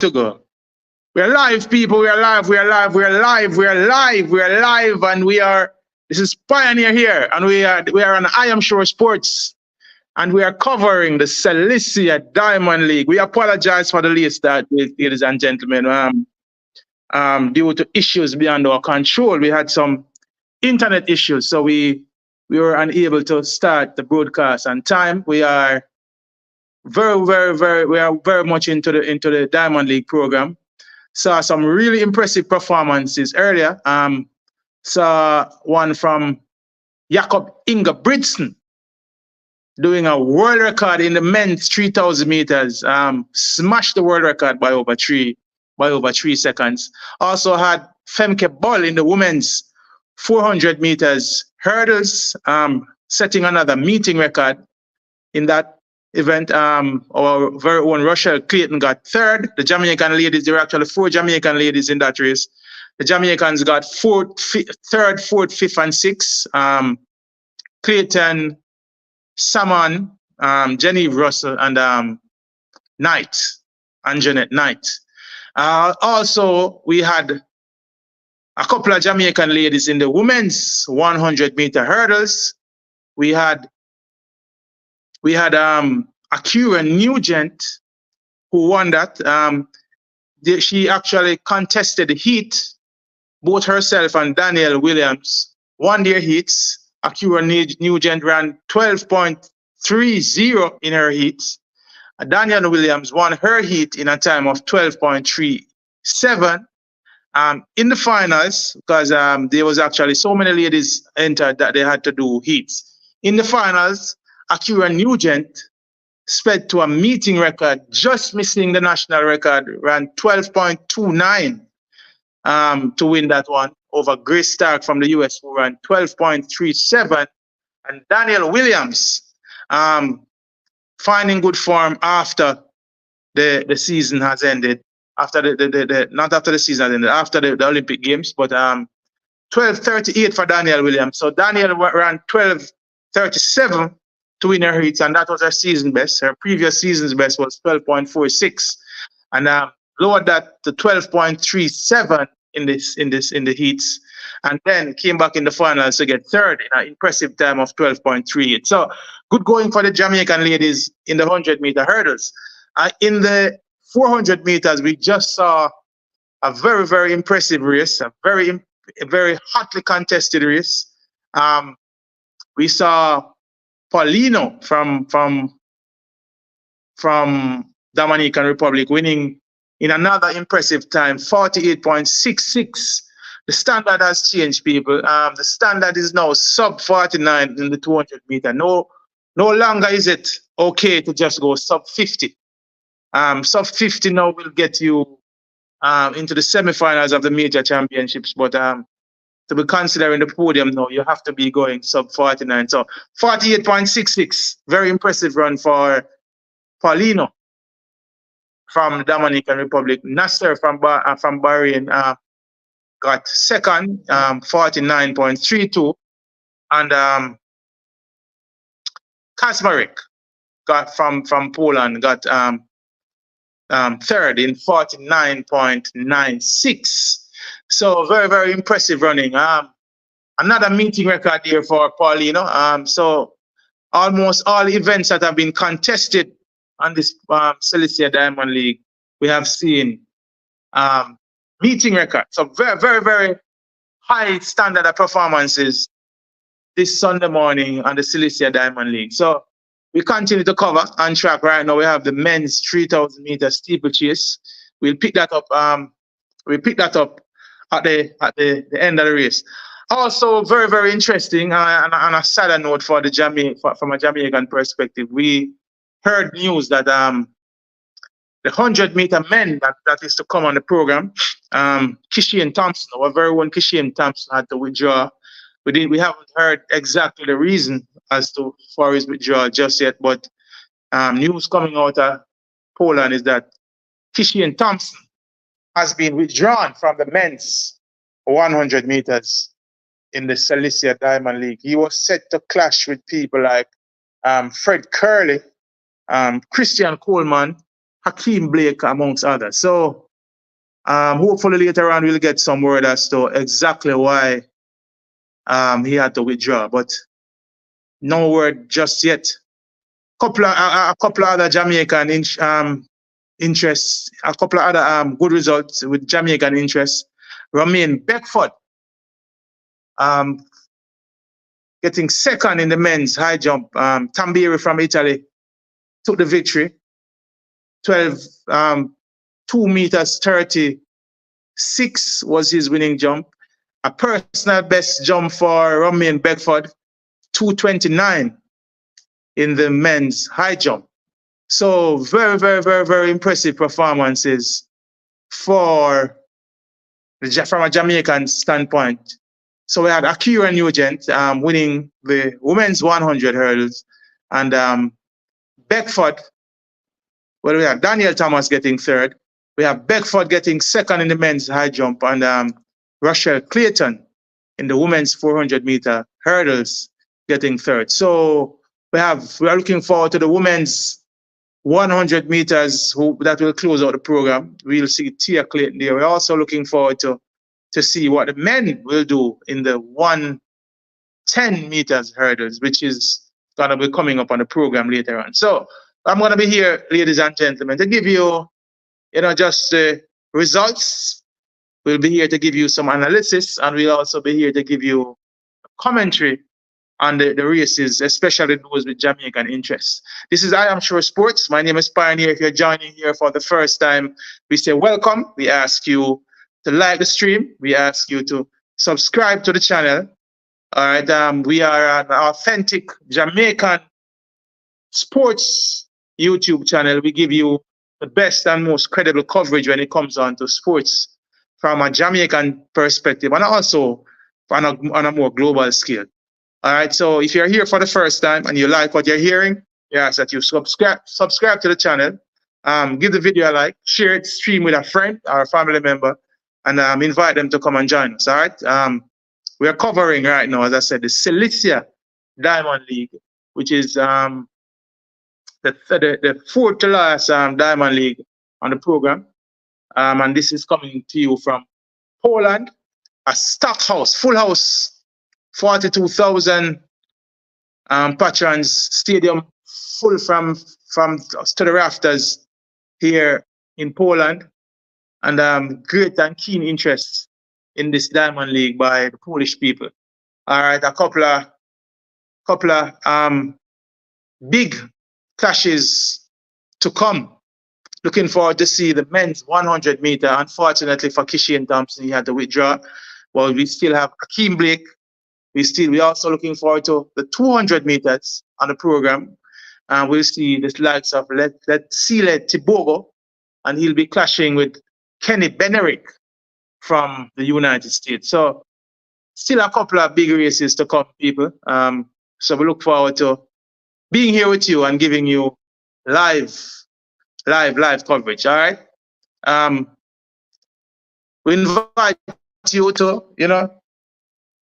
To go. We're live, people. We are live. We are live. We are live. We are live. We are live, and we are. This is Pioneer here, and we are on I Am Sure Sports, and we are covering the Silesia Diamond League. We apologize for the late start, ladies and gentlemen. Due to issues beyond our control, we had some internet issues, so we were unable to start the broadcast on time. We are we are very much into the Diamond League program. Saw some really impressive performances earlier. Saw one from Jakob Ingebrigtsen doing a world record in the men's 3,000 meters. Smashed the world record by over 3 seconds. Also had Femke Bol in the women's 400 meters hurdles, setting another meeting record in that event. Our very own Rochelle Clayton got third. The Jamaican ladies, there were actually 4 Jamaican ladies in that race. The Jamaicans got third, fourth, fifth, and sixth. Clayton, Salmon, Genevieve Russell, and Knight, Anjanette Knight. Also, we had a couple of Jamaican ladies in the women's 100-meter hurdles. We had Akira Nugent, who won that. She actually contested the heat. Both herself and Danielle Williams won their heats. Akira Nugent ran 12.30 in her heats. Danielle Williams won her heat in a time of 12.37. In the finals, because there was actually so many ladies entered that they had to do heats. In the finals, Akira Nugent sped to a meeting record, just missing the national record, ran 12.29 to win that one over Grace Stark from the US, who ran 12.37. And Danielle Williams finding good form after the season has ended. After not after the season has ended, after the Olympic Games, but 12.38 for Danielle Williams. So Danielle ran 12.37 to win her heats, and that was her season best. Her previous season's best was 12.46, and lowered that to 12.37 in the heats, and then came back in the finals to get third in an impressive time of 12.38. So good going for the Jamaican ladies in the 100-meter hurdles. In the 400 meters, we just saw a very, very impressive race, a very hotly contested race. We saw Paulino from Dominican Republic winning in another impressive time, 48.66. The standard has changed, people. The standard is now sub 49 in the 200 meter. No longer is it okay to just go sub 50. Sub 50 now will get you into the semifinals of the major championships, but to be considering the podium now, you have to be going sub 49. So 48.66, very impressive run for Paulino from the Dominican Republic. Nasser from Bahrain got second, 49.32, and Kasmarek got from Poland got third in 49.96. So very, very impressive running. Another meeting record here for Paulino. So almost all events that have been contested on this Silesia Diamond League, we have seen meeting records. So very, very, very high standard of performances this Sunday morning on the Silesia Diamond League. So we continue to cover on track right now. We have the men's 3,000 meter steeplechase. We'll pick that up. At the end of the race. Also, very, very interesting, and on a sadder note from a Jamaican perspective, we heard news that the 100-meter men that is to come on the program, Kishian Thompson, our very own Kishian Thompson, had to withdraw. We haven't heard exactly the reason as to for his withdrawal just yet, but news coming out of Poland is that Kishian Thompson has been withdrawn from the men's 100 meters in the Silesia Diamond League. He was set to clash with people like Fred Curley, Christian Coleman, Hakeem Blake, amongst others. So hopefully later on we'll get some word as to exactly why he had to withdraw, but no word just yet. A couple of other Jamaican interests, a couple of other good results with Jamaican interests. Romain Beckford getting second in the men's high jump. Tambiri from Italy took the victory. 2 meters 36 was his winning jump. A personal best jump for Romain Beckford, 2:29 in the men's high jump. So very, very, very, very impressive performances from a Jamaican standpoint. So we had Akira Nugent winning the women's 100 hurdles, and Beckford. Well, we have Daniel Thomas getting third. We have Beckford getting second in the men's high jump, and Rochelle Clayton in the women's 400-meter hurdles getting third. So we are looking forward to the women's 100 meters that will close out the program. We'll see Tia Clayton there. We're also looking forward to see what the men will do in the 110 meters hurdles, which is going to be coming up on the program later on. So I'm going to be here, ladies and gentlemen, to give you, just results. We'll be here to give you some analysis, and we'll also be here to give you commentary on the races, especially those with Jamaican interests. This is I Am Sure Sports. My name is Pioneer. If you're joining here for the first time, we say welcome. We ask you to like the stream. We ask you to subscribe to the channel. All right. We are an authentic Jamaican sports YouTube channel. We give you the best and most credible coverage when it comes on to sports from a Jamaican perspective, and also on a more global scale. All right, so if you're here for the first time and you like what you're hearing, we ask that you subscribe to the channel, give the video a like, share it, stream with a friend or a family member, and invite them to come and join us. All right, we are covering right now, as I said, the Silesia Diamond League, which is the fourth to last Diamond League on the program, and this is coming to you from Poland, a stock house, full house. 42,000 patrons, stadium full from to the rafters here in Poland, and great and keen interest in this Diamond League by the Polish people. All right, a couple of big clashes to come. Looking forward to see the men's 100 meter. Unfortunately for Kishian Thompson, he had to withdraw. Well, we still have Hakeem Blake. We also looking forward to the 200 meters on the program. We'll see the likes of Letsile Tibogo, and he'll be clashing with Kenny Benerick from the United States. So still a couple of big races to come, people. So we look forward to being here with you and giving you live coverage. All right. We invite you to,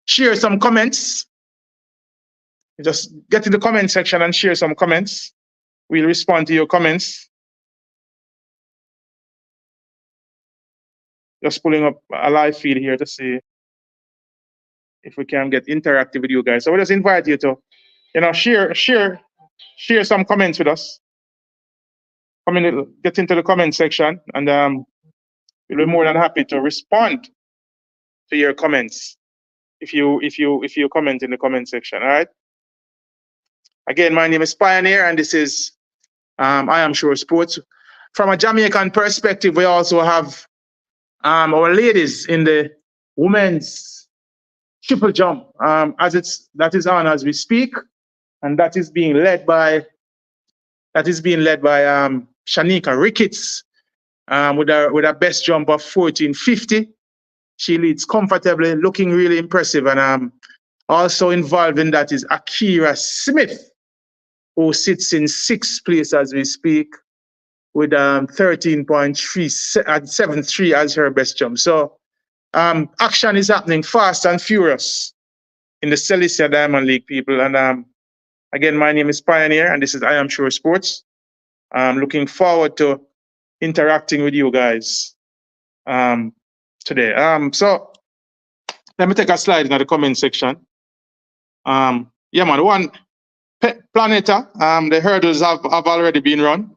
share some comments. Just get in the comment section and share some comments. We'll respond to your comments. Just pulling up a live feed here to see if we can get interactive with you guys. So we just invite you to, share some comments with us. Get into the comment section, and we'll be more than happy to respond to your comments if you comment in the comment section. All right. Again, my name is Pioneer, and this is I Am Sure Sports. From a Jamaican perspective, we also have our ladies in the women's triple jump, that is on as we speak, and that is being led by Shanika Ricketts with a best jump of 1450. She leads comfortably, looking really impressive, and also involved in that is Akira Smith, who sits in 6th place as we speak, with 13.373 as her best jump. So action is happening fast and furious in the Silesia Diamond League, people. And again, my name is Pioneer, and this is I Am Sure Sports. I'm looking forward to interacting with you guys today. So let me take a slide in the comment section. Yeah, man. One Planeta. The hurdles have already been run.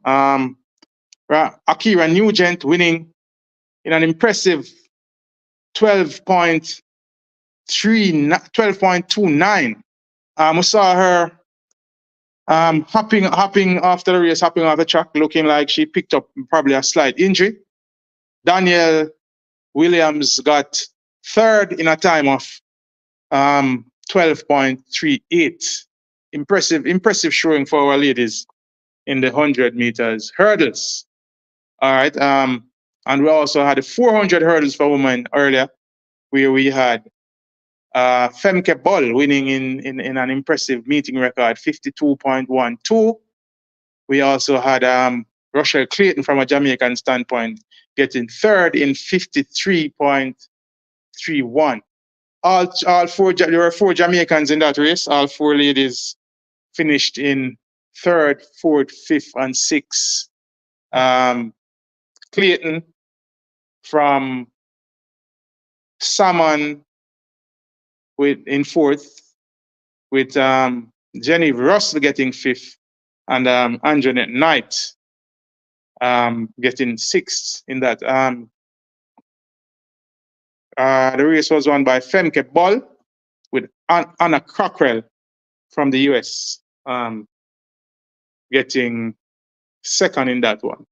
Akira Nugent winning in an impressive 12.29. We saw her hopping after the race, hopping off the track, looking like she picked up probably a slight injury. Daniel Williams got third in a time of 12.38. Impressive showing for our ladies in the 100 meters hurdles. All right. And we also had the 400 hurdles for women earlier, where we had Femke Boll winning in an impressive meeting record, 52.12. We also had Rochelle Clayton from a Jamaican standpoint getting third in 53.31. All four, there were four Jamaicans in that race. All four ladies finished in third, fourth, fifth, and sixth. Clayton from Salmon in fourth, with Jenny Russell getting fifth, and Anjanette Knight getting sixth in that. The race was won by Femke Boll with Anna Cockrell from the US getting second in that one.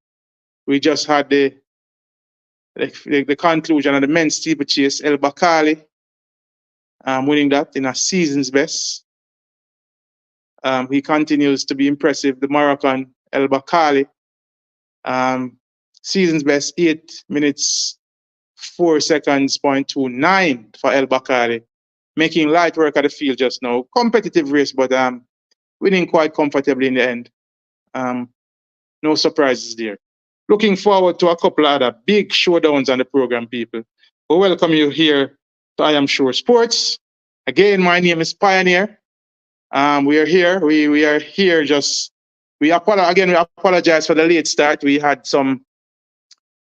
We just had the conclusion of the men's steeplechase. El Bakali winning that in a season's best. He continues to be impressive. The Moroccan El Bakali, season's best, 8 minutes 4 seconds, 0.29 for El Bakali, making light work of the field just now. Competitive race, but winning quite comfortably in the end. No surprises there. Looking forward to a couple of other big showdowns on the program, people. We welcome you here to I Am Sure Sports. Again, my name is Pioneer. We are here. We are here just. We apologize for the late start. We had some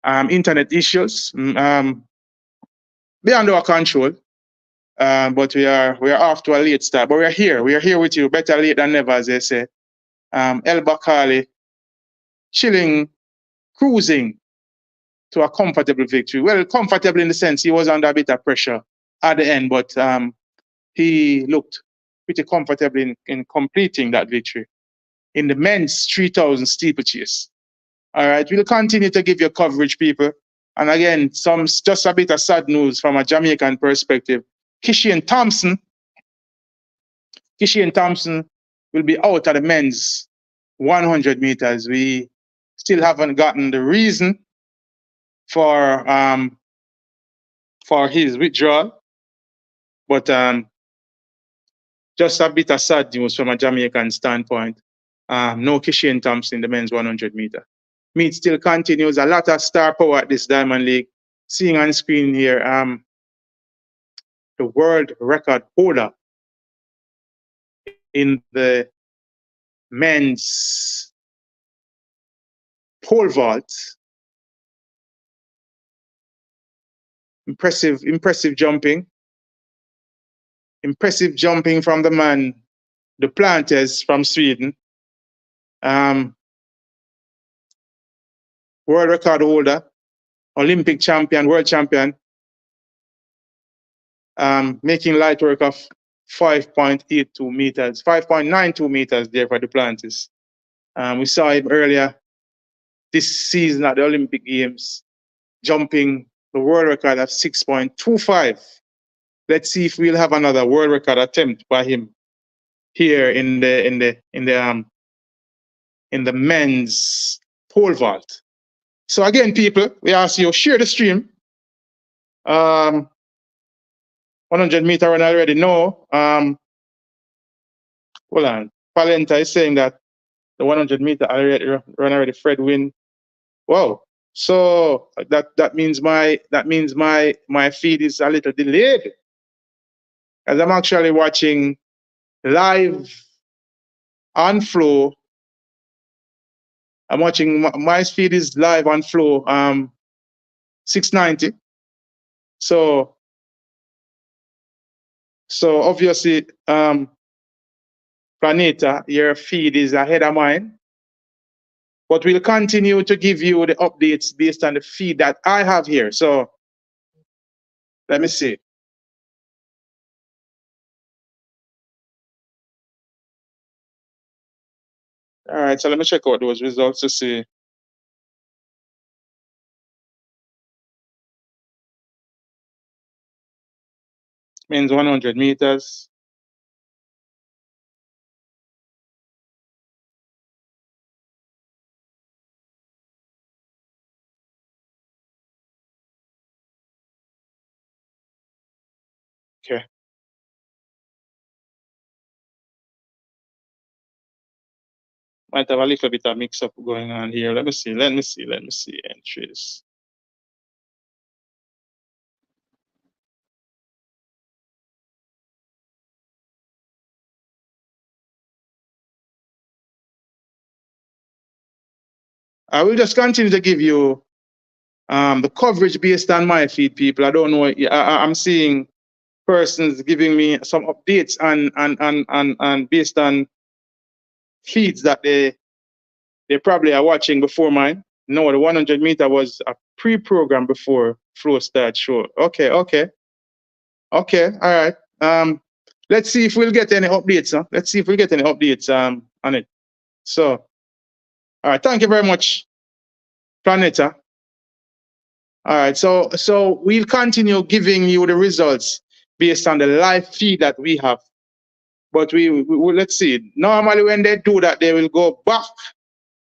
internet issues beyond our control. But we are off to a late start. But we are here. We are here with you. Better late than never, as they say. El Bakali chilling, cruising to a comfortable victory. Well, comfortable in the sense he was under a bit of pressure at the end, but he looked pretty comfortable in completing that victory in the men's 3,000 steeplechase. All right, we'll continue to give you coverage, people. And again, just a bit of sad news from a Jamaican perspective. Kishian Thompson will be out of the men's 100 meters. We still haven't gotten the reason for his withdrawal, but just a bit of sad news from a Jamaican standpoint. No Kishian Thompson in the men's 100 meter. Meet still continues. A lot of star power at this Diamond League. Seeing on screen here, the world record holder in the men's pole vault. Impressive jumping. Impressive jumping from the man, the Planters from Sweden. World record holder, Olympic champion, world champion, making light work of 5.82 meters, 5.92 meters there for the Planters. We saw him earlier this season at the Olympic Games, jumping the world record of 6.25. Let's see if we'll have another world record attempt by him here in the men's pole vault. So again, people, we ask you share the stream. 100 meter run already know. Hold on. Palenta is saying that the 100 meter run already Fred win. Wow. So that means my feed is a little delayed, as I'm actually watching live on flow I'm watching my speed is live on flow 690. So obviously Planeta, your feed is ahead of mine. But we'll continue to give you the updates based on the feed that I have here. So let me see. All right, so let me check out those results to see. Means 100 meters. Okay. Might have a little bit of mix up going on here. Let me see. Entries. I will just continue to give you the coverage based on my feed, people. I don't know. I'm seeing persons giving me some updates and based on feeds that they probably are watching before mine. No, the 100 meter was a pre-program before flow start show. Okay. All right. Let's see if we'll get any updates. Let's see if we get any updates on it. So, all right. Thank you very much, Planeta. All right. So we'll continue giving you the results based on the live feed that we have. But we let's see. Normally, when they do that, they will go back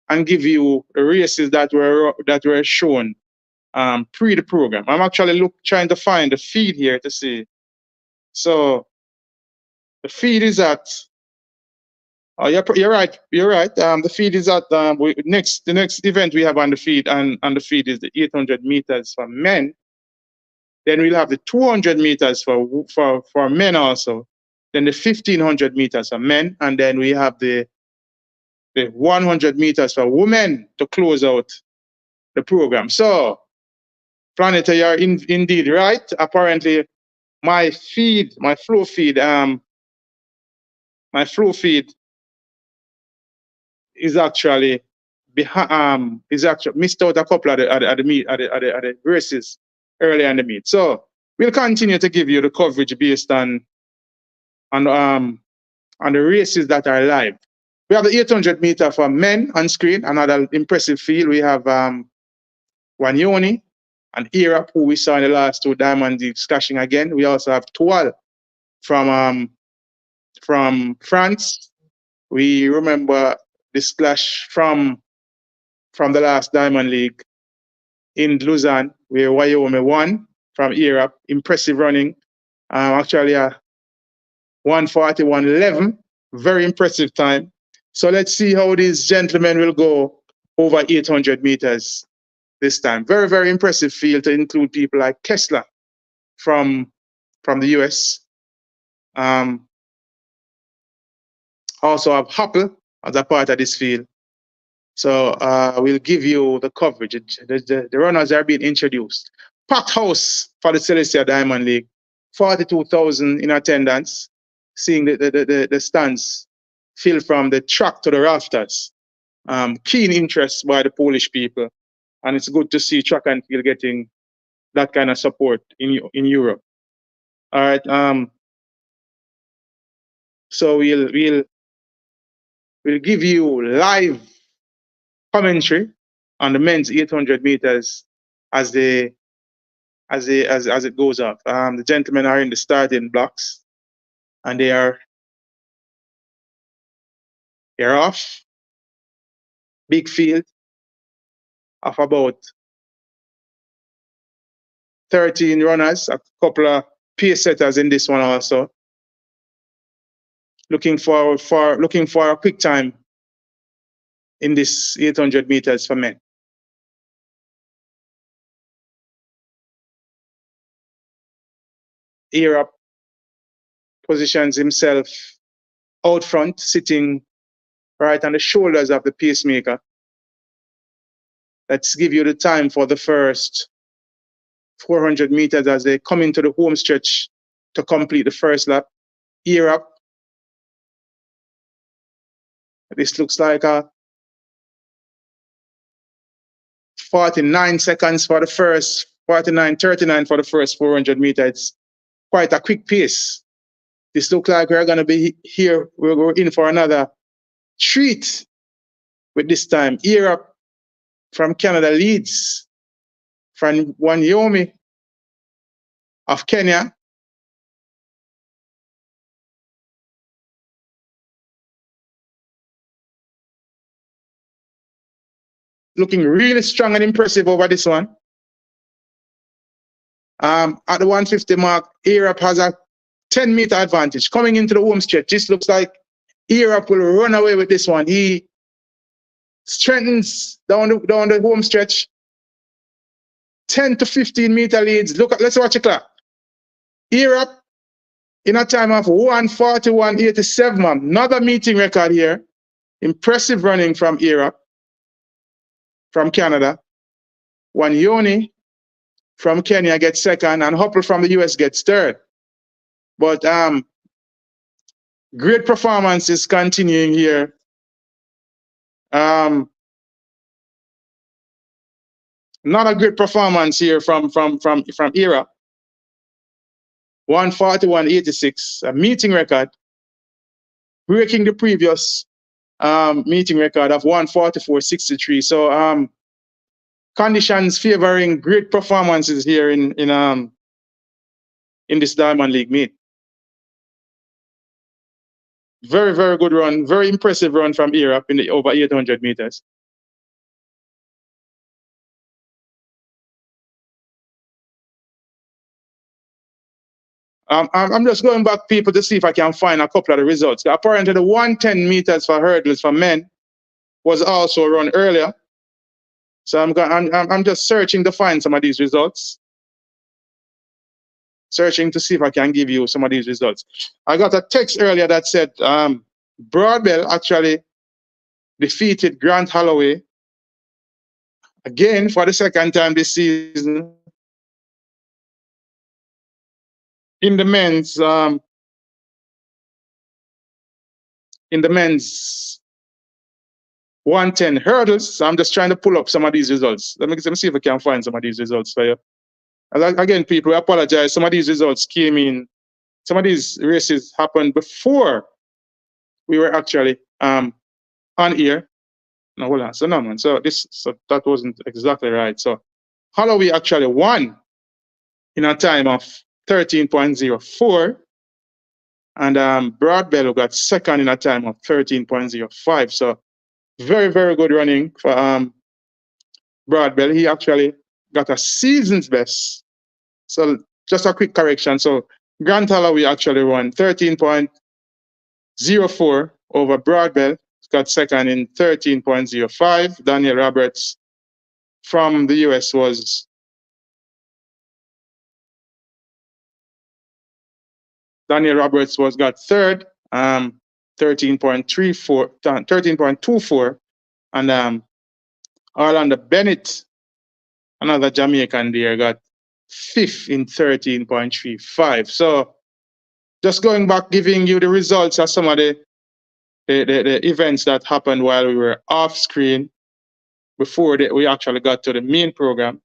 and give you the races that were shown pre the program. I'm actually trying to find the feed here to see. So the feed is at. Oh, you're right. You're right. The feed is at the next event we have on the feed, and the feed is the 800 meters for men. Then we'll have the 200 meters for men also. Then the 1500 meters for men, and then we have the 100 meters for women to close out the program. So, Planet, you're indeed right. Apparently, my flow feed is actually missed out a couple of the races earlier in the meet. So we'll continue to give you the coverage based on the races that are live. We have the 800 meter for men on screen, another impressive field. We have Wanyoni and Iraq, who we saw in the last two Diamond Leagues clashing again. We also have Toile from France. We remember this clash from the last Diamond League in Lausanne, where Wyoming won from Europe. Impressive running. Actually, 1:41.11. Very impressive time. So let's see how these gentlemen will go over 800 meters this time. Very, very impressive field to include people like Kessler from the US. Also have Hoppel as a part of this field. So we'll give you the coverage. The runners are being introduced. Packed house for the Silesia Diamond League. 42,000 in attendance. Seeing the stands filled from the track to the rafters. Keen interest by the Polish people. And it's good to see track and field getting that kind of support in Europe. All right. So we'll give you live commentary on the men's 800 meters as it goes up. The gentlemen are in the starting blocks, and they're off. Big field of about 13 runners, a couple of pace setters in this one also. Looking for a quick time in this 800 meters for men. Europe positions himself out front, sitting right on the shoulders of the pacemaker. Let's give you the time for the first 400 meters as they come into the home stretch to complete the first lap. Ear up. This looks like a 49 seconds for the first, 49:39 for the first 400 meters. It's quite a quick pace. This looks like we're going to be here. We're in for another treat with this time. Ear up from Canada leads. From Wanyomi of Kenya. Looking really strong and impressive over this one. At the 150 mark, Europe has a 10-meter advantage. Coming into the home stretch, this looks like Europe will run away with this one. He strengthens down the home stretch. 10 to 15 meter leads. Let's watch the clock. Europe in a time of 1:41.87. Another meeting record here. Impressive running from Europe, from Canada. Wanyoni from Kenya gets second, and Hopple from the US gets third. But great performance is continuing here. Not a great performance here from Era. 1:41.86, a meeting record, breaking the previous meeting record of 1:44.63. So conditions favoring great performances here in this Diamond League meet. Very, very good run, very impressive run from Europe in the over 800 meters. I'm just going back, people, to see if I can find a couple of the results. Apparently, the 110 meters for hurdles for men was also run earlier. So I'm just searching to find some of these results. Searching to see if I can give you some of these results. I got a text earlier that said Broadbell actually defeated Grant Holloway again for the second time this season in the men's 110 hurdles. So I'm just trying to pull up some of these results. Let me see if I can find some of these results for you. Again, people, I apologize. Some of these results came in. Some of these races happened before we were actually on air. No, hold on. So no, man. So that wasn't exactly right. So Holloway actually won in a time of 13.04, and Broadbell got second in a time of 13.05. So very, very good running for Broadbell. He actually got a season's best. So just a quick correction. So Grant Holloway actually won 13.04 over Broadbell. Got second in 13.05. Daniel Roberts from the US was got third, 13.24, and Orlando Bennett, another Jamaican there, got fifth in 13.35. So just going back, giving you the results of some of the events that happened while we were off screen before we actually got to the main program.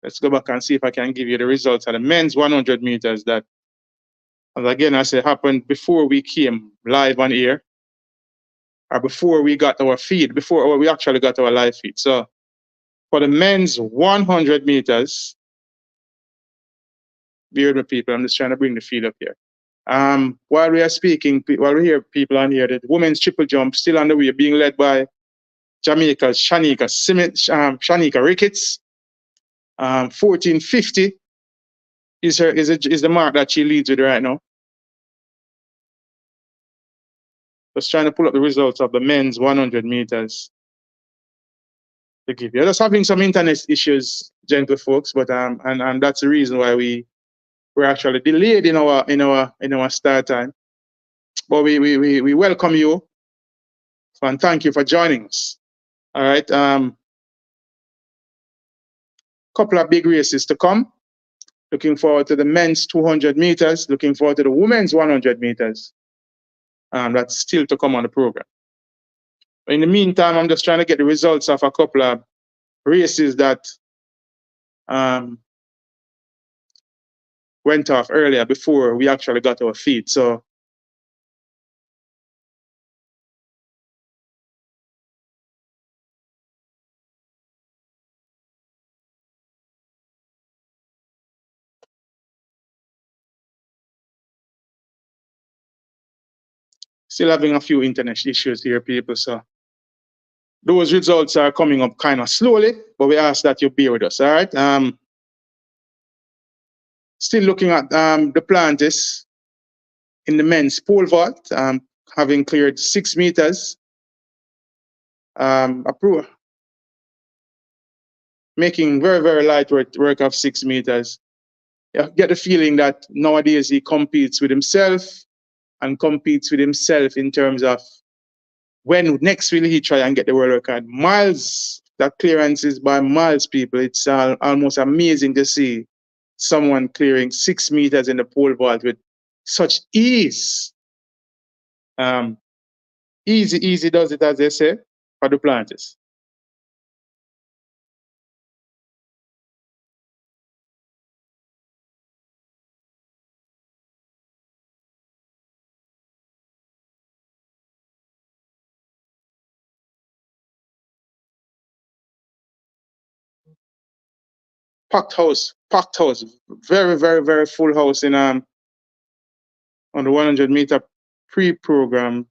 Let's go back and see if I can give you the results of the men's 100 meters that, as again, I say, happened before we came live on air, or before we got our feed, before we actually got our live feed. So for the men's 100 meters, bear with me, people, I'm just trying to bring the feed up here. While we are speaking, while we hear people on here, the women's triple jump still on the way, being led by Jamaica's Shanika Ricketts. 1450 is the mark that she leads with right now. Just trying to pull up the results of the men's 100 meters to give you. Just having some internet issues, gentle folks, but and that's the reason why we we're actually delayed in our start time. But we welcome you and thank you for joining us. All right. Couple of big races to come. Looking forward to the men's 200 meters. Looking forward to the women's 100 meters. That's still to come on the program. In the meantime, I'm just trying to get the results of a couple of races that went off earlier before we actually got our feet. So still having a few internet issues here, people. So those results are coming up kind of slowly, but we ask that you bear with us. All right. Still looking at the Plantis in the men's pole vault, having cleared 6 meters. Making very, very light work of 6 meters. You get the feeling that nowadays he competes with himself and competes with himself in terms of when next will he try and get the world record. Miles, that clearance is by miles, people. It's almost amazing to see someone clearing 6 meters in the pole vault with such ease. Easy does it, as they say, for the Plantis. Packed house, very, very, very full house in on the 100 meter pre-program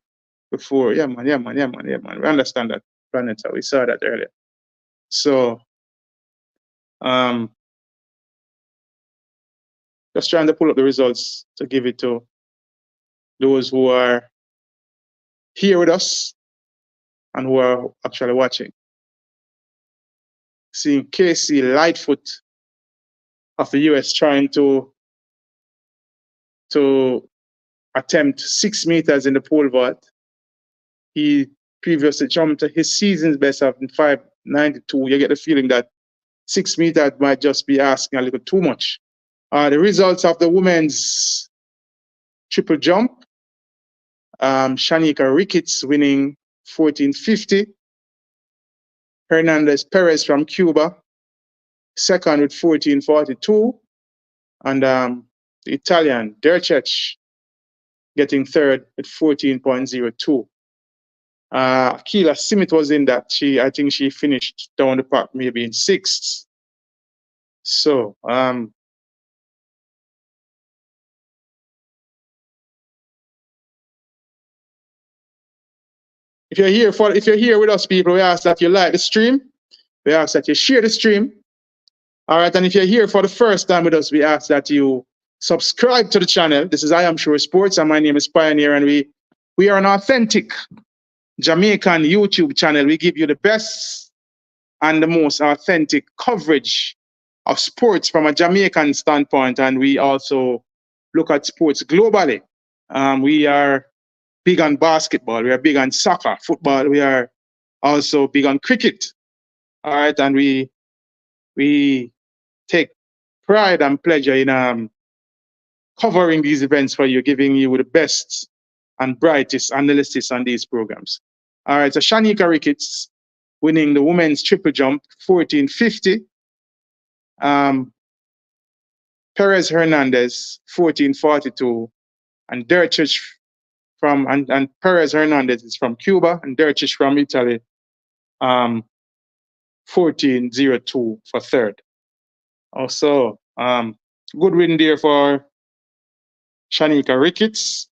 before. Yeah, man. We understand that, Planeta. We saw that earlier. So, just trying to pull up the results to give it to those who are here with us and who are actually watching. Seeing Casey Lightfoot of the US trying to attempt 6 meters in the pole vault. He previously jumped to his season's best of 5:92. You get the feeling that 6 meters might just be asking a little too much. The results of the women's triple jump, Shanika Ricketts winning 14:50. Hernandez Perez from Cuba, second with 14:42. And the Italian Derchech getting third with 14.02. Akila Simit was in that. I think she finished down the pack maybe in 6th. So if you're here with us, people, we ask that you like the stream. We ask that you share the stream. All right, and if you're here for the first time with us, we ask that you subscribe to the channel. This is I Am Sure Sports, and my name is Pioneer, and we are an authentic Jamaican YouTube channel. We give you the best and the most authentic coverage of sports from a Jamaican standpoint, and we also look at sports globally. We are big on basketball, we are big on soccer, football, we are also big on cricket. All right, and we take pride and pleasure in covering these events for you, giving you the best and brightest analysis on these programs. All right, so Shanika Ricketts winning the women's triple jump, 14:50. Perez Hernandez, 14:42, and Derchich and Perez Hernandez is from Cuba, and Derchich from Italy, 14:02 for third. Also, good win there for Shanika Ricketts.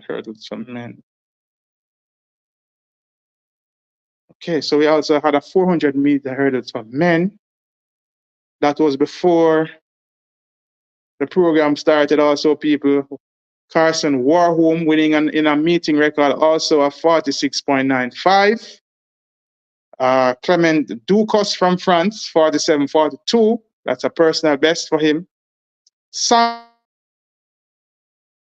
Hurdles from men. Okay, so we also had a 400 meter hurdles for men. That was before the program started. Also, people, Carson Warholm winning in a meeting record, also a 46.95. Clement Ducos from France, 47.42. That's a personal best for him. Simon Williams from Germany,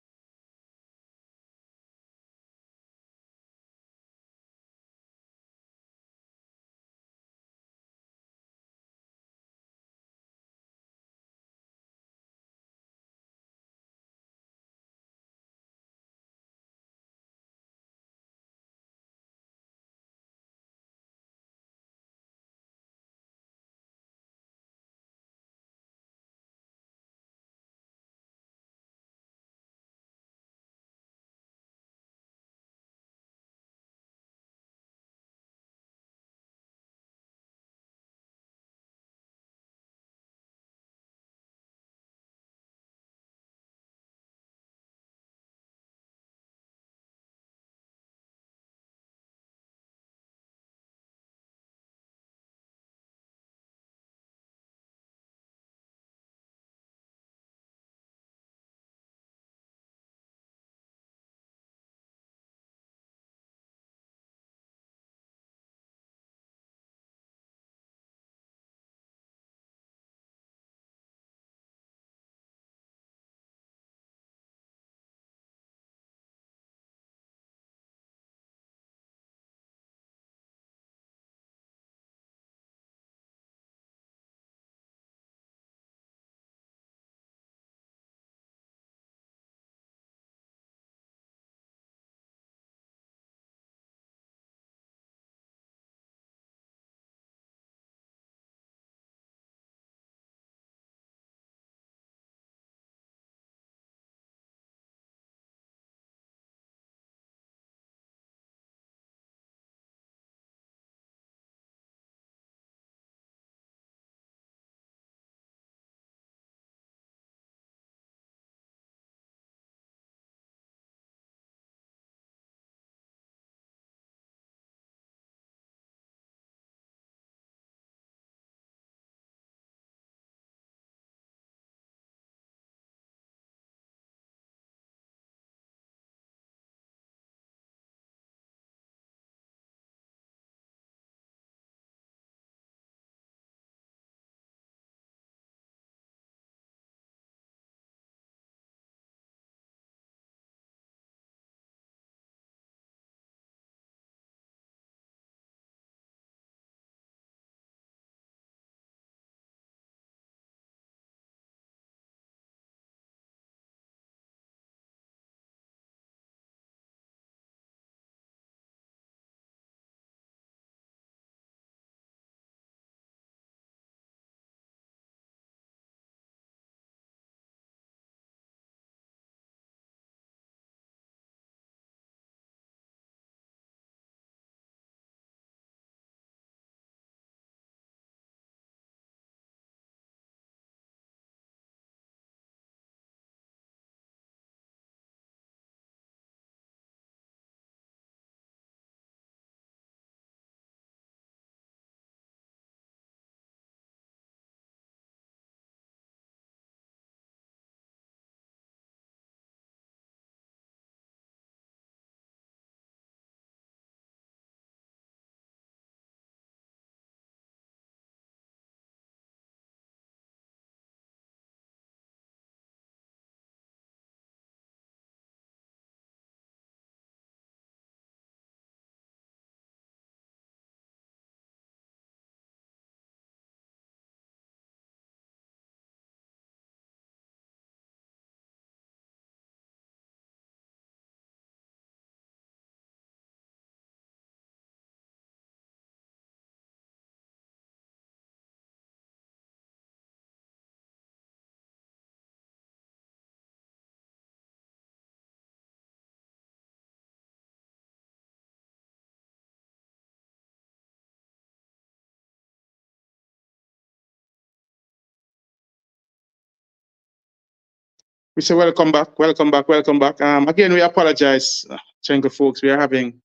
We say welcome back, welcome back, welcome back. Again, we apologize, Chenko folks. We are having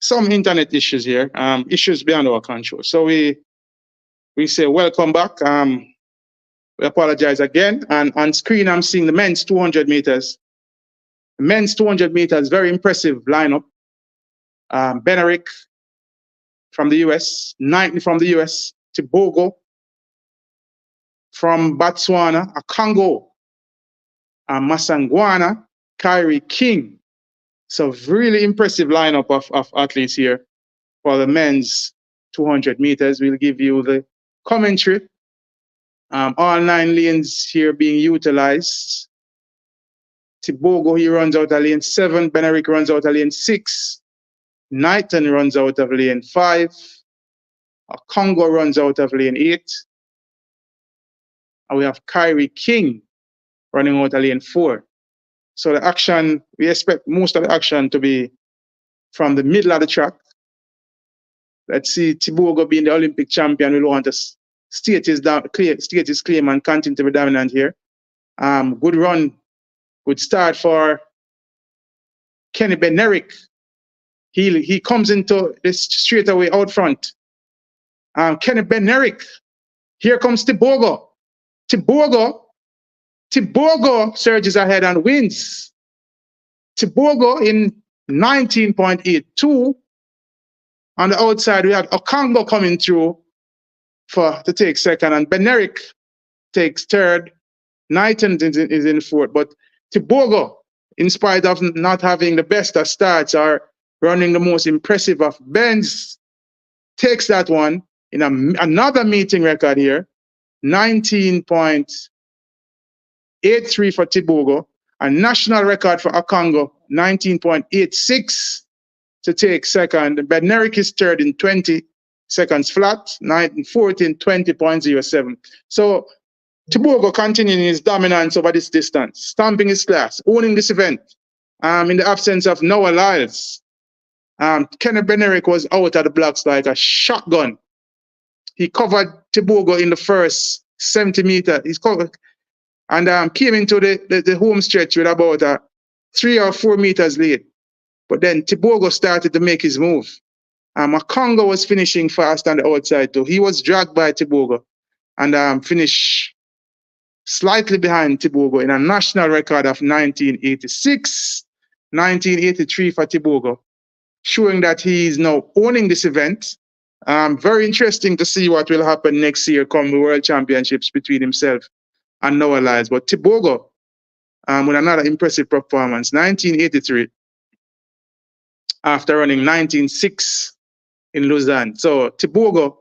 some internet issues here, issues beyond our control. So we say welcome back. We apologize again. And on screen, I'm seeing the men's 200 meters. The men's 200 meters, very impressive lineup. Benerick from the US, Knightley from the US, Tibogo from Botswana, Akongo, Masangwana, Kyrie King. So really impressive lineup of athletes here for the men's 200 meters. We'll give you the commentary. All 9 lanes here being utilized. Tibogo, he runs out of lane 7. Benerick runs out of lane 6. Knighton runs out of lane 5. Congo runs out of lane 8. And we have Kyrie King running out of lane 4. So the action, we expect most of the action to be from the middle of the track. Let's see, Tibogo being the Olympic champion will want to state his claim and continue to be dominant here. Good run, good start for Kenny Benerick. He comes into this straight away out front. Kenny Benerick. Here comes Tibogo. Tibogo surges ahead and wins. Tibogo in 19.82. On the outside, we had Okongo coming through to take second, and Benerick takes third. Knighton is in fourth, but Tibogo, in spite of not having the best of starts, are running the most impressive of bends, takes that one in another meeting record here, 19.83 for Tibogo, a national record for Akongo, 19.86 to take second. Benerick is third in 20 seconds flat, fourth in 20.07. So Tibogo continuing his dominance over this distance, stamping his class, owning this event. In the absence of Noah Lyles, Kenneth Benerick was out of the blocks like a shotgun. He covered Tibogo in the first 70 meters. He's covered and came into the home stretch with about 3 or 4 meters lead. But then Tibogo started to make his move. Akongo was finishing fast on the outside too. He was dragged by Tibogo and finished slightly behind Tibogo in a national record of 1986, 1983 for Tibogo, showing that he is now owning this event. Very interesting to see what will happen next year come the World Championships between himself and Noah Lyles. But Tibogo, with another impressive performance, 1983, after running 19.6 in Lausanne. So Tibogo,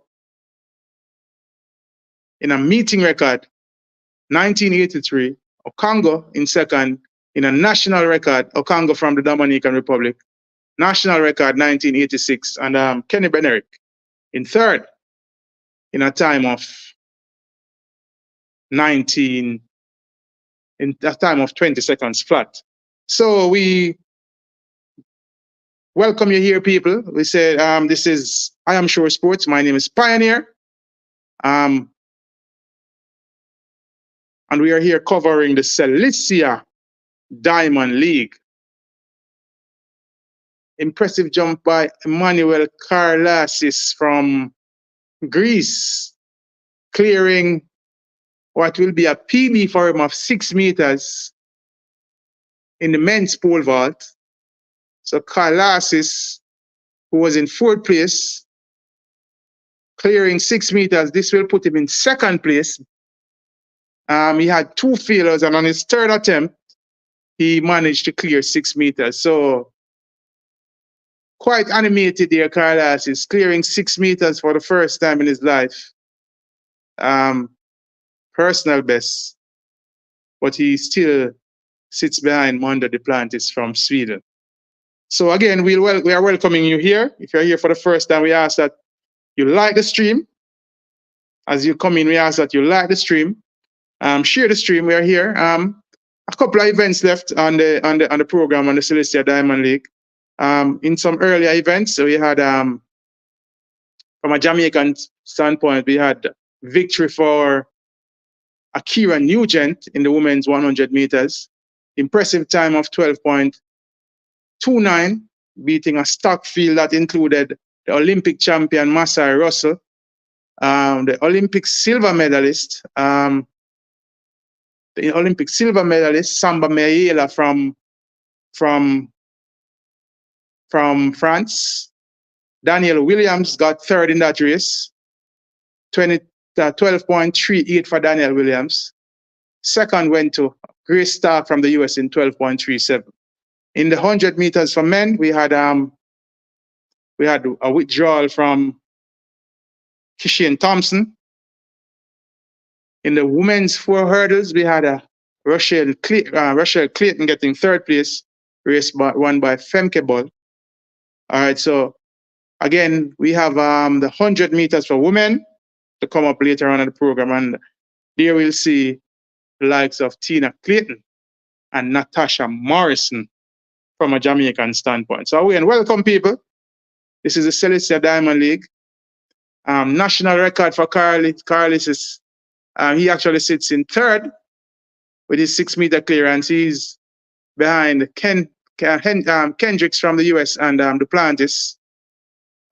in a meeting record, 1983, Okongo in second, in a national record, Okongo from the Dominican Republic, national record 1986, and Kenny Benerick in third, in a time of 20 seconds flat. So we welcome you here, people. We said this is I Am Sure Sports. My name is Pioneer. And we are here covering the Silesia Diamond League. Impressive jump by Emmanuel Karlasis from Greece, clearing what will be a PB for him of 6 meters in the men's pole vault. So Karlasis, who was in 4th place, clearing 6 meters. This will put him in 2nd place. He had 2 failures, and on his 3rd attempt, he managed to clear 6 meters. So quite animated there, Karlasis, clearing 6 meters for the first time in his life. Personal best, but he still sits behind Mondo Duplantis from Sweden. So again, we are welcoming you here. If you're here for the first time, we ask that you like the stream. As you come in, we ask that you like the stream. Share the stream. We are here. A couple of events left on the program on the Silesia Diamond League. In some earlier events, so we had from a Jamaican standpoint, we had victory for Akira Nugent in the women's 100 meters. Impressive time of 12.29, beating a stock field that included the Olympic champion Masai Russell, the Olympic silver medalist the Olympic silver medalist Samba Mayela from France. Daniel Williams got third in that race, 12.38 for Daniel Williams. Second went to Grace Stark from the US in 12.37. In the 100 meters for men, we had a withdrawal from Kishian Thompson. In the women's 4 hurdles, we had a Rochelle Clayton getting third place, race won by Femke Ball. All right, so again, we have the 100 meters for women to come up later on in the program, and there we'll see the likes of Tina Clayton and Natasha Morrison from a Jamaican standpoint. So again, welcome people. This is the Silesia Diamond League. National record for Carlis is, he actually sits in third with his 6 meter clearance. He's behind Kendricks from the US and Duplantis.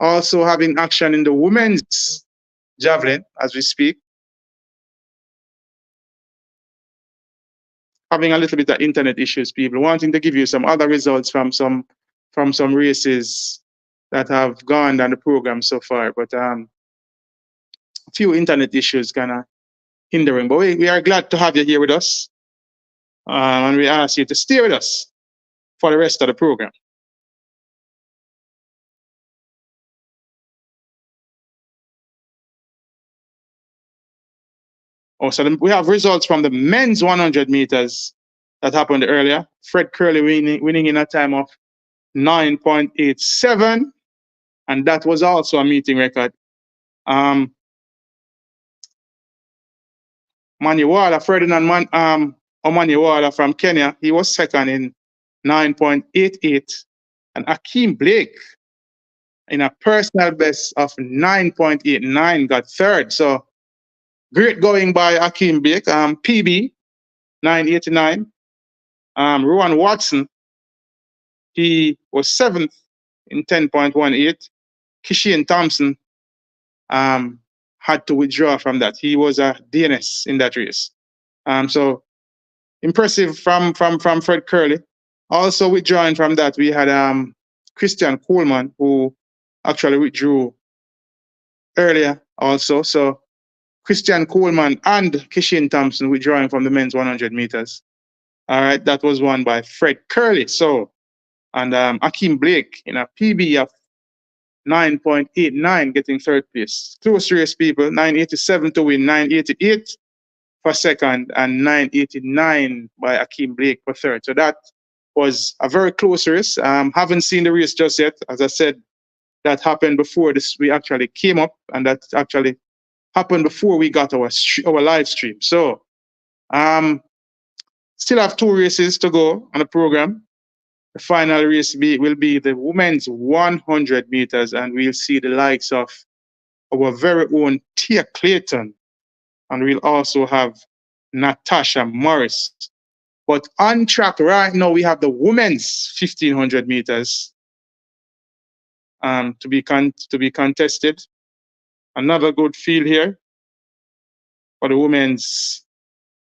Also having action in the women's javelin as we speak. Having a little bit of internet issues, people wanting to give you some other results from some races that have gone on the program so far, but a few internet issues kind of hindering. But we are glad to have you here with us, and we ask you to stay with us for the rest of the program. Oh, so we have results from the men's 100 meters that happened earlier. Fred Curley winning in a time of 9.87, and that was also a meeting record. Ferdinand Omaniwala from Kenya, he was second in 9.88, and Akeem Blake in a personal best of 9.89 got third. So great going by Akeem Blake. PB 9.89. Rowan Watson, he was seventh in 10.18. Kishian Thompson had to withdraw from that. He was a DNS in that race. So impressive from Fred Curley. Also withdrawing from that, we had Christian Coleman, who actually withdrew earlier also. So Christian Coleman and Kishian Thompson withdrawing from the men's 100 meters. All right, that was won by Fred Curley. So, and Akeem Blake in a PB of 9.89 getting third place. Close race, people. 9.87 to win, 9.88 for second, and 9.89 by Akeem Blake for third. So that was a very close race. Haven't seen the race just yet. As I said, that happened before this. We actually came up, and that actually happened before we got our live stream. So, still have 2 races to go on the program. The final race will be the women's 100 meters, and we'll see the likes of our very own Tia Clayton, and we'll also have Natasha Morris. But on track right now, we have the women's 1500 meters to be contested. Another good field here for the women's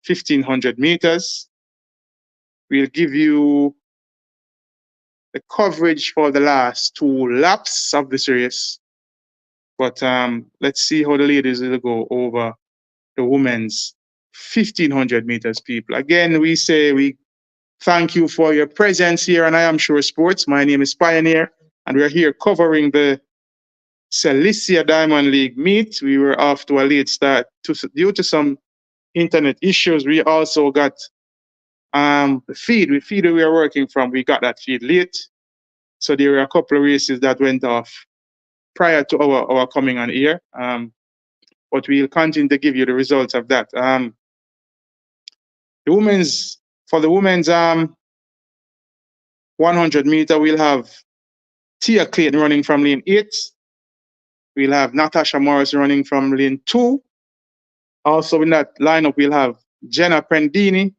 1500 meters. We'll give you the coverage for the last 2 laps of this race. But let's see how the ladies will go over the women's 1500 meters, people. Again, we say we thank you for your presence here on I Am Sure Sports. My name is Pioneer, and we're here covering the Silesia Diamond League meet. We were off to a late start due to some internet issues. We also got the feed that we are working from. We got that feed late. So there were a couple of races that went off prior to our coming on air. But we'll continue to give you the results of that. For the women's 100 meter, we'll have Tia Clayton running from lane 8. We'll have Natasha Morris running from lane 2. Also in that lineup, we'll have Jenna Prendini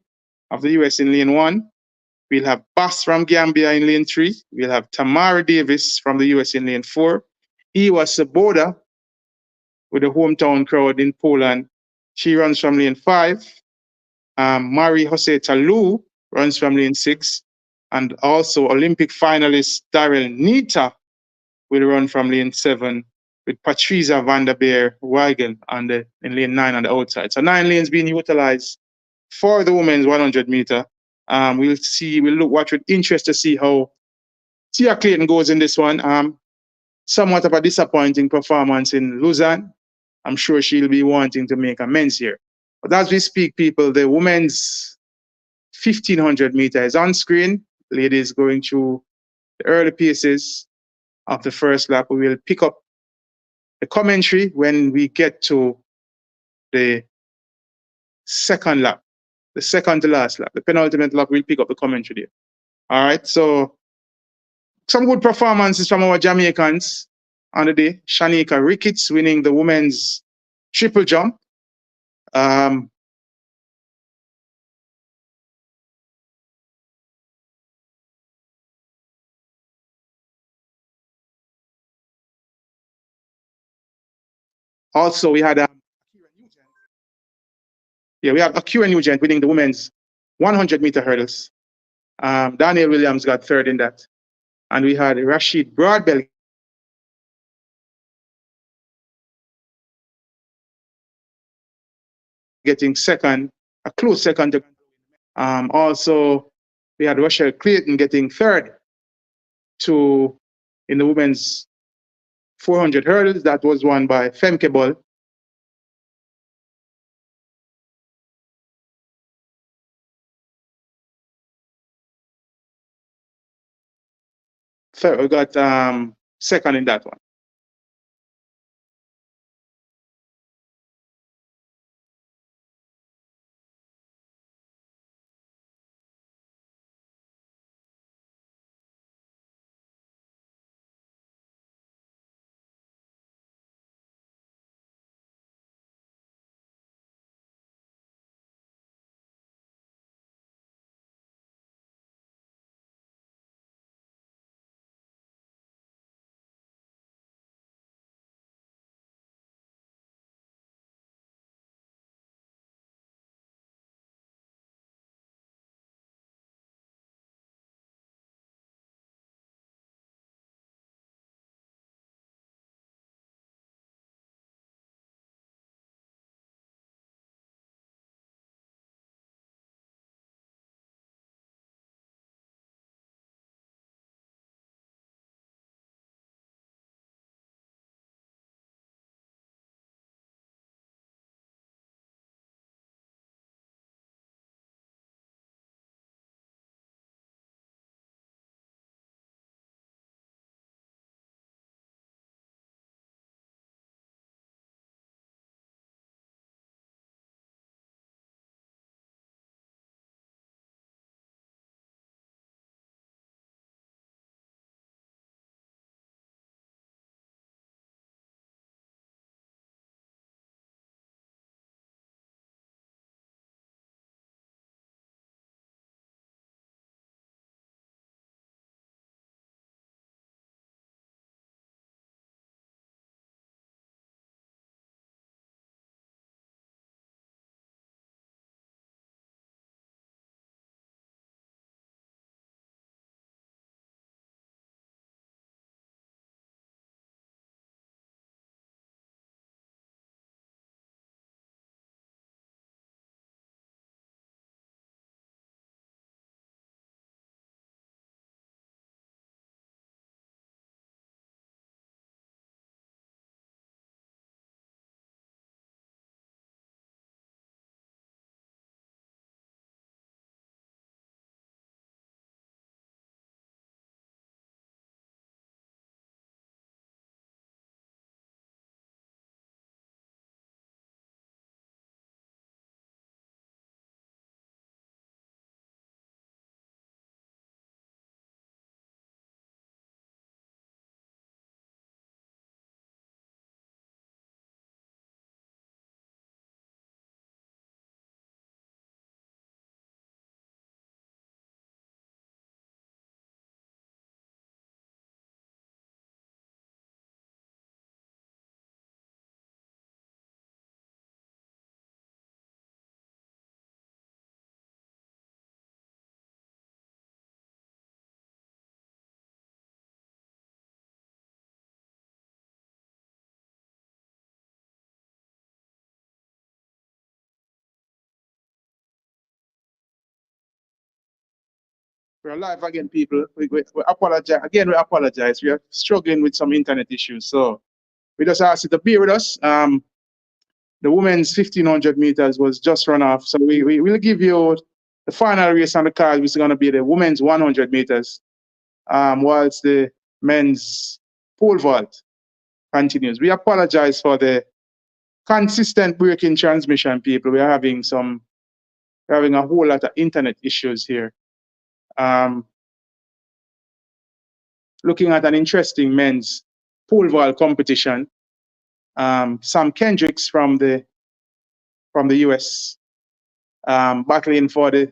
of the US in lane 1. We'll have Bass from Gambia in lane 3. We'll have Tamara Davis from the US in lane 4. Iwa Saboda with the hometown crowd in Poland. She runs from lane 5. Mari Jose Talu runs from lane 6. And also Olympic finalist Daryl Nita will run from lane 7 with Patricia van der Beer Weigel in lane 9 on the outside. So 9 lanes being utilized for the women's 100 meter. We'll watch with interest to see how Tia Clayton goes in this one. Somewhat of a disappointing performance in Lausanne. I'm sure she'll be wanting to make amends here. But as we speak, people, the women's 1500 meter is on screen. Ladies going through the early paces of the first lap. We will pick up the commentary when we get to the second lap, the second to last lap, the penultimate lap. We'll pick up the commentary there. All right. So some good performances from our Jamaicans on the day. Shanika Ricketts winning the women's triple jump. Also, we had Akira Nugent winning the women's 100 meter hurdles. Daniel Williams got third in that. And we had Rashid Broadbell getting second, a close second. Also, we had Rochelle Clayton getting third in the women's 400 hurdles. That was won by Femke Ball. Third, we got second in that one. We're live again, people. We apologize. Again, we apologize. We are struggling with some internet issues. So we just ask you to bear with us. The women's 1500 meters was just run off. So we will give you the final race on the card, which is going to be the women's 100 meters, whilst the men's pole vault continues. We apologize for the consistent breaking transmission, people. We're having a whole lot of internet issues here. Looking at an interesting men's pole vault competition. Sam Kendricks from the US battling for the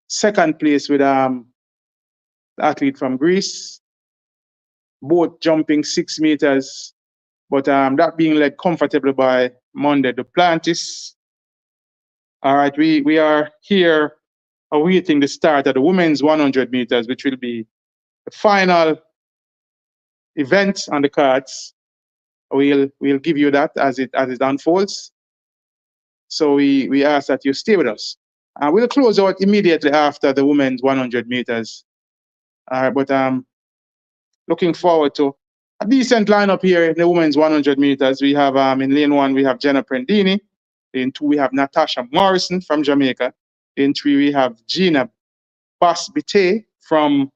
second place with the athlete from Greece, both jumping 6 meters, but that being led comfortably by Monday Duplantis. All right, we are here awaiting the start of the women's 100 meters, which will be the final event on the cards. We'll give you that as it unfolds. So we ask that you stay with us. We'll close out immediately after the women's 100 meters. But looking forward to a decent lineup here in the women's 100 meters. We have in lane 1, we have Jenna Prendini. Lane 2, we have Natasha Morrison from Jamaica. Lane 3, we have Gina Basbite from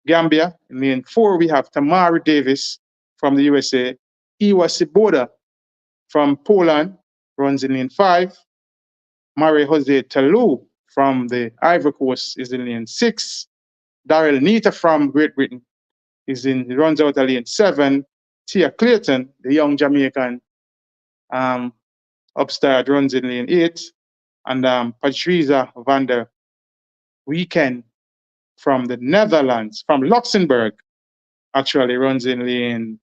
Gambia. In lane 4, we have Tamari Davis from the USA. Iwa Siboda from Poland runs in lane 5. Marie Jose Talou from the Ivory Coast is in lane 6. Daryl Nita from Great Britain runs out of lane 7. Tia Clayton, the young Jamaican upstart, runs in lane 8. And Patricia van der Weekend from the Netherlands, from Luxembourg, actually runs in lane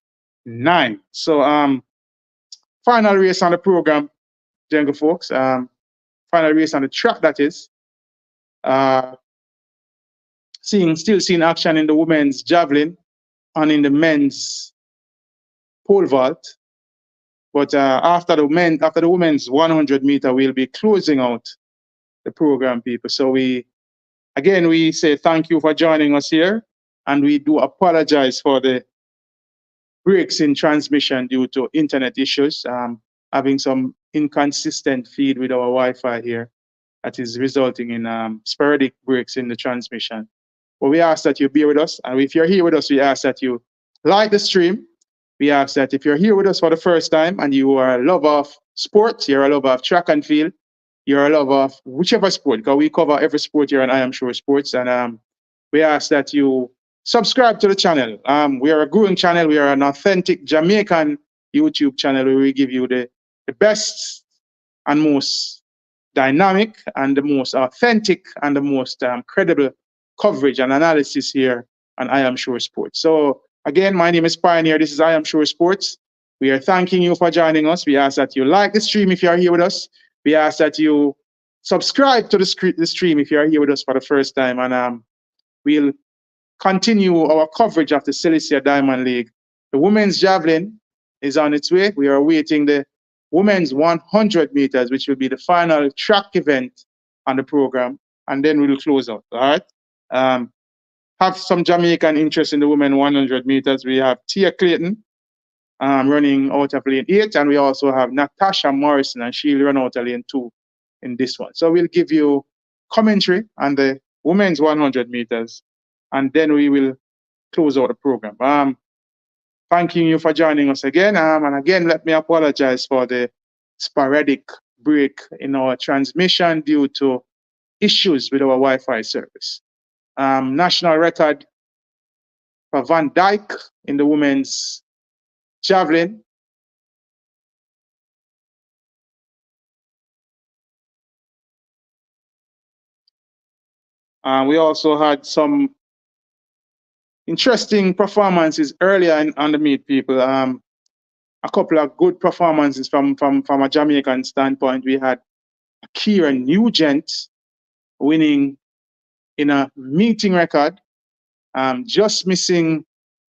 9. So final race on the program, jungle folks. Final race on the track, that is. Still seeing action in the women's javelin and in the men's pole vault. But after the women's 100 meter, we'll be closing out the program, people. So we say thank you for joining us here, and we do apologize for the breaks in transmission due to internet issues, having some inconsistent feed with our Wi-Fi here that is resulting in sporadic breaks in the transmission. But we ask that you bear with us, and if you're here with us, we ask that you like the stream. We ask that if you're here with us for the first time and you are a lover of sports, you're a lover of track and field, you're a lover of whichever sport, because we cover every sport here on I Am Sure Sports, and we ask that you subscribe to the channel. We are a growing channel. We are an authentic Jamaican YouTube channel where we give you the best and most dynamic and the most authentic and the most credible coverage and analysis here on I Am Sure Sports. So again, my name is Pioneer. This is I Am Sure Sports. We are thanking you for joining us. We ask that you like the stream if you are here with us. We ask that you subscribe to the stream if you are here with us for the first time, and we'll continue our coverage of the Silesia Diamond League. The women's javelin is on its way. We are awaiting the women's 100 meters, which will be the final track event on the program, and then we'll close out. All right. Have some Jamaican interest in the women 100 meters. We have Tia Clayton running out of lane 8, and we also have Natasha Morrison, and she'll run out of lane 2 in this one. So we'll give you commentary on the women's 100 meters, and then we will close out the program. Thanking you for joining us again. And again, let me apologize for the sporadic break in our transmission due to issues with our Wi-Fi service. National record for Van Dyke in the women's javelin. We also had some interesting performances earlier on the meet, people. A couple of good performances from a Jamaican standpoint. We had Kira Nugent winning in a meeting record, just missing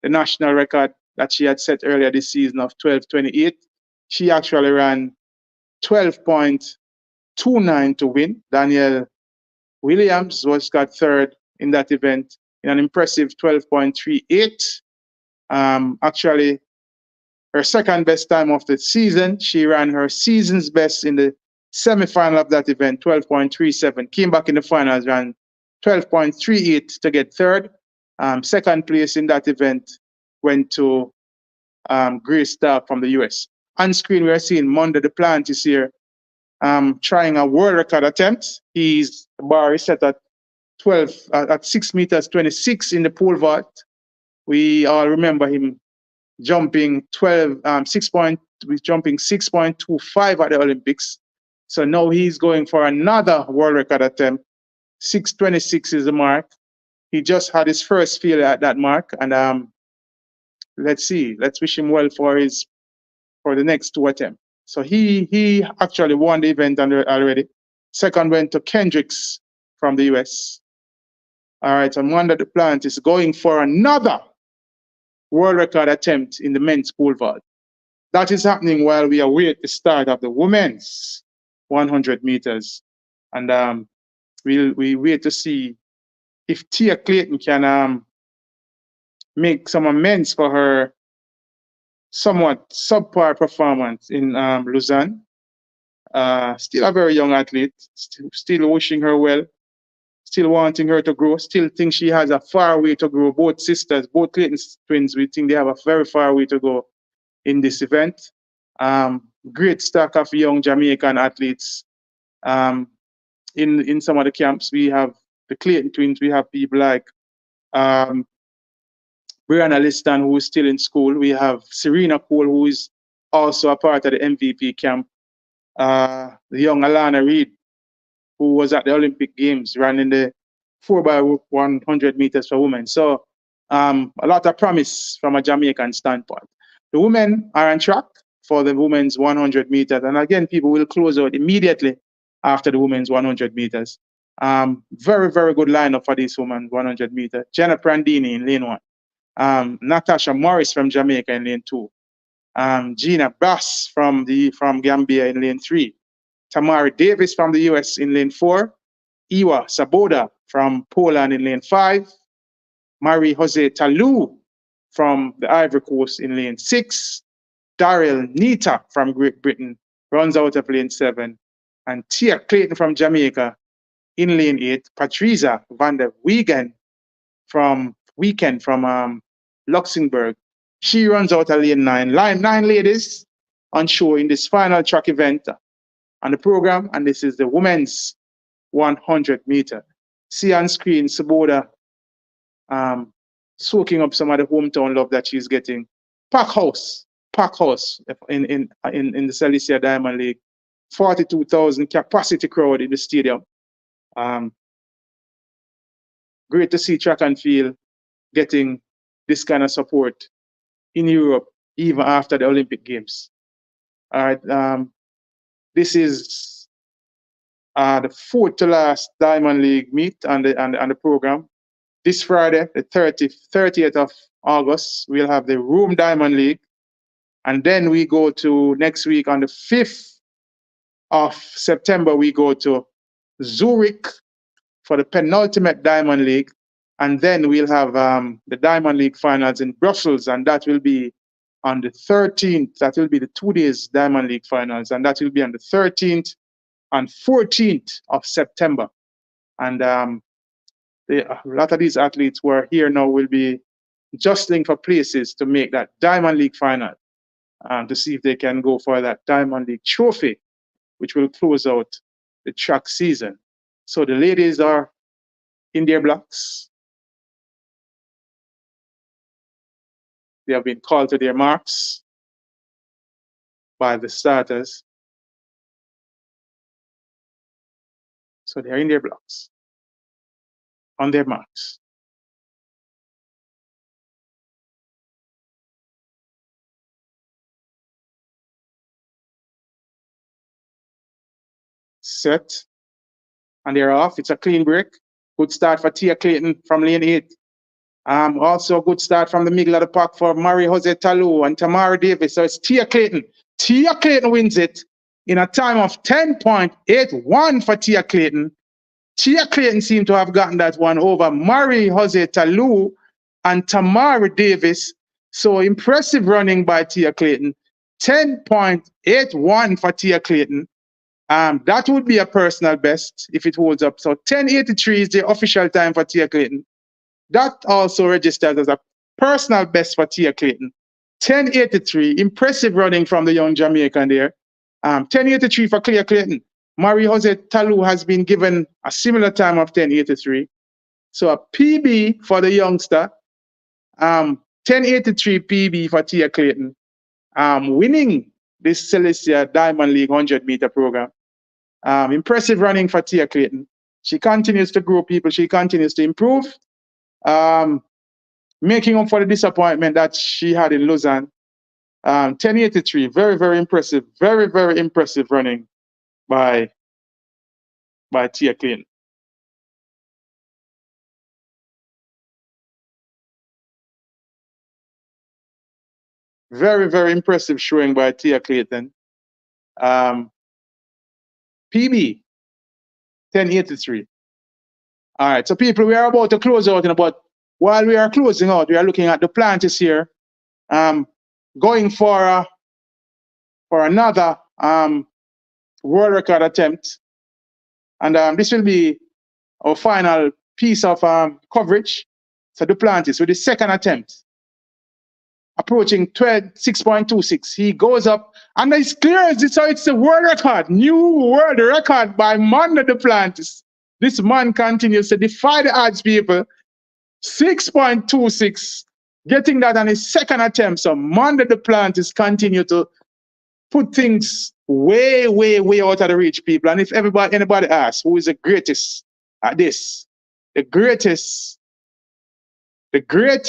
the national record that she had set earlier this season of 12:28. She actually ran 12.29 to win. Danielle Williams got third in that event in an impressive 12.38. Actually, her second best time of the season. She ran her season's best in the semi-final of that event, 12.37. Came back in the finals, ran 12.38 to get third. Second place in that event went to Grace Stark from the US. On screen, we are seeing Mondo Duplantis here trying a world record attempt. The bar is set at 6 meters 26 in the pole vault. We all remember him jumping 6.25 at the Olympics. So now he's going for another world record attempt. 6:26 is the mark. He just had his first failure at that mark, and let's see. Let's wish him well for the next two attempts. So he actually won the event already. Second went to Kendricks from the US. All right, and Wanda Duplantis is going for another world record attempt in the men's pole vault. That is happening while we await the start of the women's 100 meters. And we wait to see if Tia Clayton can make some amends for her somewhat subpar performance in Lausanne. Still a very young athlete, still wishing her well, still wanting her to grow, still think she has a far way to grow. Both sisters, both Clayton twins, we think they have a very far way to go in this event. Great stock of young Jamaican athletes. In some of the camps, we have the Clayton twins, we have people like Brianna Liston, who is still in school. We have Serena Cole, who is also a part of the MVP camp. The young Alana Reid, who was at the Olympic Games, ran in the 4x100 meters for women. So a lot of promise from a Jamaican standpoint. The women are on track for the women's 100 meters. And again, people will close out immediately after the women's 100 meters. Very, very good lineup for this women's 100 meters. Jenna Prandini in lane 1. Natasha Morris from Jamaica in lane 2. Gina Bass from Gambia in lane 3. Tamari Davis from the US in lane 4. Iwa Saboda from Poland in lane 5. Marie Jose Talou from the Ivory Coast in lane 6. Daryl Nita from Great Britain runs out of lane 7. And Tia Clayton from Jamaica in lane 8. Patricia van der Wegen from Luxembourg. She runs out of lane 9. Line 9 ladies on show in this final track event on the program, and this is the women's 100 meter. See on screen Saboda soaking up some of the hometown love that she's getting. Pack house in the Silesia Diamond League. 42,000 capacity crowd in the stadium. Great to see track and field getting this kind of support in Europe, even after the Olympic Games. All right, this is the fourth to last Diamond League meet on the program. This Friday, the 30th of August, we'll have the Rome Diamond League. And then we go to next week on the 5th of September, we go to Zurich for the penultimate Diamond League. And then we'll have the Diamond League finals in Brussels, and that will be on the 13th. That will be the 2 days Diamond League finals, and that will be on the 13th and 14th of September. And a lot of these athletes who are here now will be jostling for places to make that Diamond League final, to see if they can go for that Diamond League trophy, which will close out the track season. So the ladies are in their blocks. They have been called to their marks by the starters. So they're in their blocks, on their marks. Set, and they're off. It's a clean break. Good start for Tia Clayton from lane 8. Also a good start from the middle of the pack for Marie Jose Talou and Tamara Davis. So it's Tia Clayton. Tia Clayton wins it in a time of 10.81 for Tia Clayton. Tia Clayton seemed to have gotten that one over Marie Jose Talou and Tamara Davis. So impressive running by Tia Clayton. 10.81 for Tia Clayton. That would be a personal best if it holds up. So 10.83 is the official time for Tia Clayton. That also registers as a personal best for Tia Clayton. 10.83, impressive running from the young Jamaican there. 10.83 for Tia Clayton. Marie Jose Talou has been given a similar time of 10.83. So a PB for the youngster. 10.83 PB for Tia Clayton. Winning this Silesia Diamond League 100-meter program. Impressive running for Tia Clayton. She continues to grow people. She continues to improve. Making up for the disappointment that she had in Lausanne. 10.83, very, very impressive. Very, very impressive running by Tia Clayton. Very, very impressive showing by Tia Clayton. PB, 10.83. All right, so people, we are about to close out, but while we are closing out, we are looking at the Plantis here, going for another world record attempt. And this will be our final piece of coverage. So Duplantis with the second attempt, approaching 6.26. He goes up and it's clear, so it's the world record, new world record by Manda Duplantis. This man continues to defy the odds, people. 6.26, getting that on his second attempt. So Manda Duplantis continue to put things way, way, way out of the reach, people. And if anybody asks who is the greatest at this, the greatest, the GOAT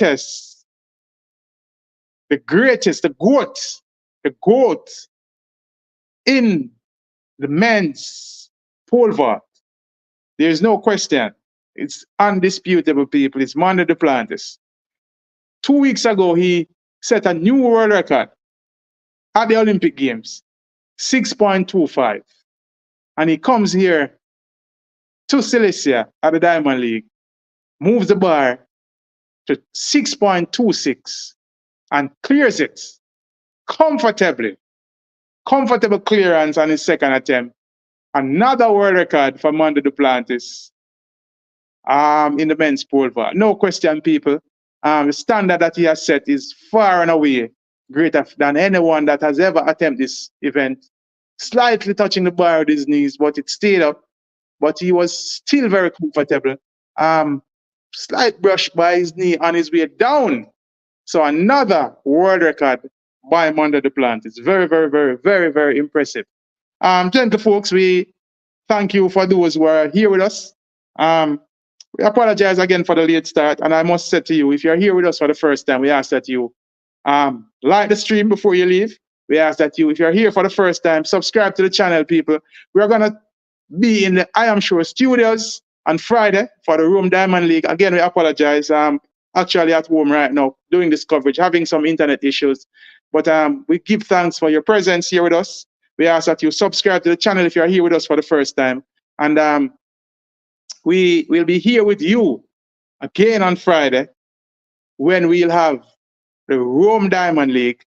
in the men's pole vault, there's no question. It's undisputable, people. It's Manda Duplantis. 2 weeks ago, he set a new world record at the Olympic Games, 6.25. And he comes here to Silesia at the Diamond League, moves the bar to 6.26 and clears it comfortably. Comfortable clearance on his second attempt. Another world record for Manda Duplantis in the men's pole vault. No question, people. The standard that he has set is far and away greater than anyone that has ever attempted this event. Slightly touching the bar with his knees, but it stayed up. But he was still very comfortable. Slight brush by his knee on his way down. So another world record by Manda Duplantis. Very, very, very, very, very impressive. Gentle folks, we thank you for those who are here with us. We apologize again for the late start. And I must say to you, if you're here with us for the first time, we ask that you like the stream before you leave. We ask that you, if you're here for the first time, subscribe to the channel, people. We're going to be in the I Am Sure studios on Friday for the Rome Diamond League. Again, we apologize. Actually at home right now doing this coverage, having some internet issues. But we give thanks for your presence here with us. We ask that you subscribe to the channel if you're here with us for the first time. And we will be here with you again on Friday when we'll have the Rome Diamond League.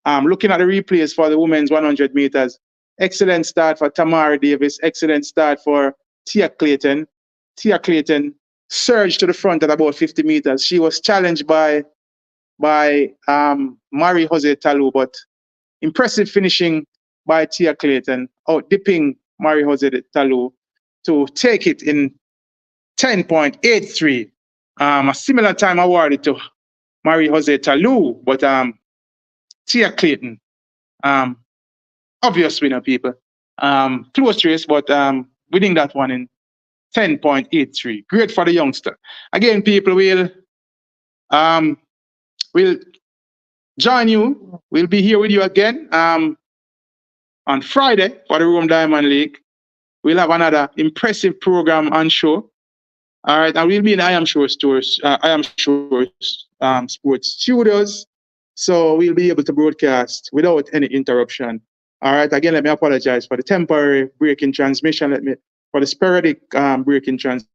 Looking at the replays for the women's 100 meters. Excellent start for Tamara Davis. Excellent start for Tia Clayton. Tia Clayton surged to the front at about 50 meters. She was challenged by Marie Jose Talou, but impressive finishing by Tia Clayton, dipping Marie Jose Talou to take it in 10.83. A similar time awarded to Marie Jose Talou, but Tia Clayton, obvious winner, people. Close race, but winning that one in 10.83. Great for the youngster. Again, people, we'll join you. We'll be here with you again on Friday for the Rome Diamond League. We'll have another impressive program on show. All right, and we'll be in I Am Sure Sports Studios. So we'll be able to broadcast without any interruption. All right, again, let me apologize for the temporary break in transmission. Let me for the sporadic braking transmission.